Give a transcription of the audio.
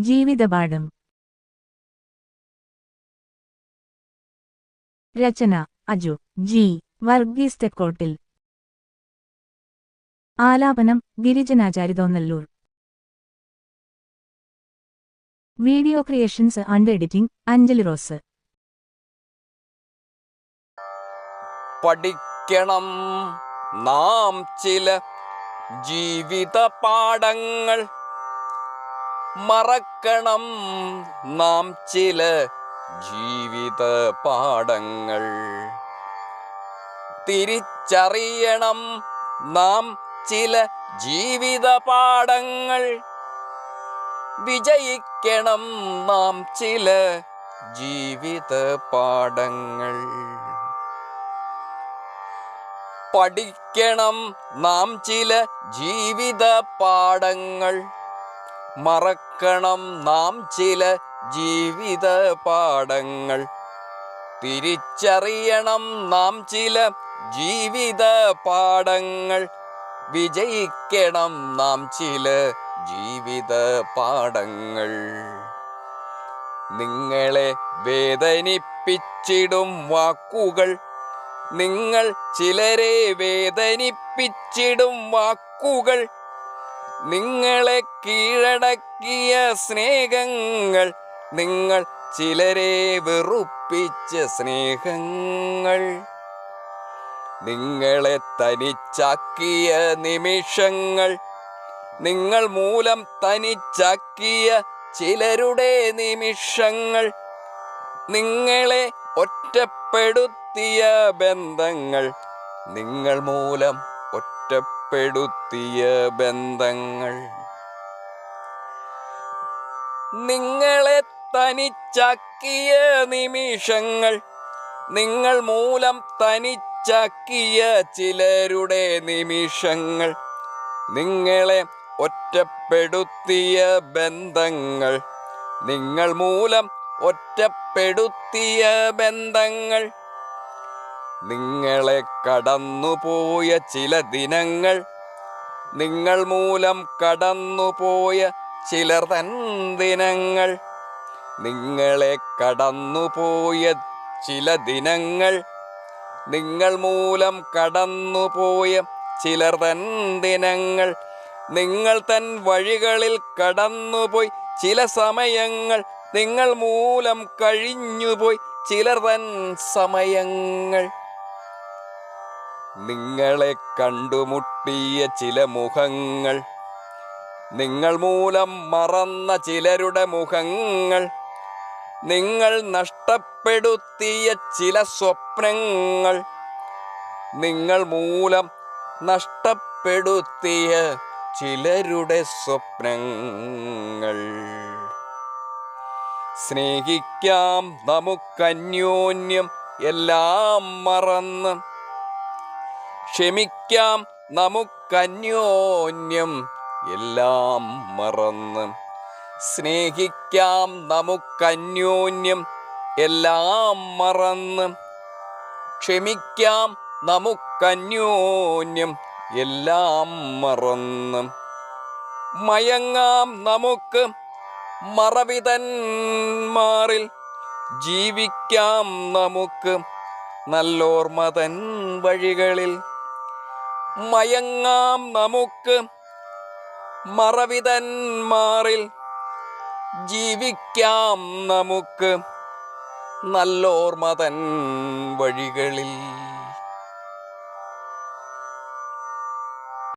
ജീവിതപാഠം. രചന അജു ജി. വർഗീസ് തെക്കോട്ടിൽ. ആലാപനം ഗിരിജനാചാരി തോന്നല്ലൂർ. Video creations and editing Anjali Rose. പഠിക്കണം നാം ചില ജീവിത പാഠങ്ങൾ, മറക്കണം നാം ചില ജീവിത പാഠങ്ങൾ, തിരിച്ചറിയണം നാം ചില ജീവിത പാഠങ്ങൾ, വിജയിക്കണം നാം ചില ജീവിത പാഠങ്ങൾ. പഠിക്കണം നാം ചില ജീവിത പാഠങ്ങൾ, മറക്കണം നാം ചില ജീവിത പാഠങ്ങൾ, തിരിച്ചറിയണം നാം ചില ജീവിത പാഠങ്ങൾ, വിജയിക്കണം നാം ചില ജീവിത പാഠങ്ങൾ. നിങ്ങളെ വേദനിപ്പിച്ചിടും വാക്കുകൾ, നിങ്ങൾ ചിലരെ വേദനിപ്പിച്ചിടും വാക്കുകൾ, നിങ്ങളെ കീഴടക്കിയ സ്നേഹങ്ങൾ, നിങ്ങൾ ചിലരെ വെറുപ്പിച്ച സ്നേഹങ്ങൾ, നിങ്ങളെ തനിച്ചാക്കിയ നിമിഷങ്ങൾ, നിങ്ങൾ മൂലം തനിച്ചാക്കിയ ചിലരുടെ നിമിഷങ്ങൾ, നിങ്ങളെ ഒറ്റപ്പെടുത്തിയ ബന്ധങ്ങൾ, നിങ്ങൾ മൂലം ഒറ്റപ്പെടുത്തിയ ബന്ധങ്ങൾ, നിങ്ങളെ തനിച്ചാക്കിയ നിമിഷങ്ങൾ, നിങ്ങൾ മൂലം തനിച്ചാക്കിയ ചിലരുടെ നിമിഷങ്ങൾ, നിങ്ങളെ ഒറ്റപ്പെടുത്തിയ ബന്ധങ്ങൾ, നിങ്ങൾ മൂലം ഒറ്റപ്പെടുത്തിയ ബന്ധങ്ങൾ, നിങ്ങളെ കടന്നുപോയ ചില ദിനങ്ങൾ, നിങ്ങൾ മൂലം കടന്നുപോയ ചിലർ തൻ ദിനങ്ങൾ, നിങ്ങളെ കടന്നുപോയ ചില ദിനങ്ങൾ, നിങ്ങൾ മൂലം കടന്നുപോയ ചിലർ തൻ ദിനങ്ങൾ, നിങ്ങൾ തൻ വഴികളിൽ കടന്നുപോയി ചില സമയങ്ങൾ, നിങ്ങൾ മൂലം കഴിഞ്ഞുപോയി ചിലർ തൻ സമയങ്ങൾ, നിങ്ങളെ കണ്ടുമുട്ടിയ ചില മുഖങ്ങൾ, നിങ്ങൾ മൂലം മറന്ന ചിലരുടെ മുഖങ്ങൾ, നിങ്ങൾ നഷ്ടപ്പെടുത്തിയ ചില സ്വപ്നങ്ങൾ, നിങ്ങൾ മൂലം നഷ്ടപ്പെടുത്തിയ ചിലരുടെ സ്വപ്നങ്ങൾ. സ്നേഹിക്കാം നമുക്കന്യോന്യം എല്ലാം മറന്ന്, ക്ഷമിക്കാം നമുക്കന്യോന്യം എല്ലാം മറന്ന്, സ്നേഹിക്കാം നമുക്കന്യോന്യം എല്ലാം മറന്ന്, ക്ഷമിക്കാം നമുക്കന്യോന്യം എല്ലാം മറന്ന്, മയങ്ങാം നമുക്ക് മറവിതന്മാറിൽ, ജീവിക്കാം നമുക്ക് നല്ലോർമതൻ വഴികളിൽ, മയങ്ങാം നമുക്ക് മറവിതന്മാറിൽ, ജീവിക്കാം നമുക്ക് നല്ലോർമതൻ വഴികളിൽ.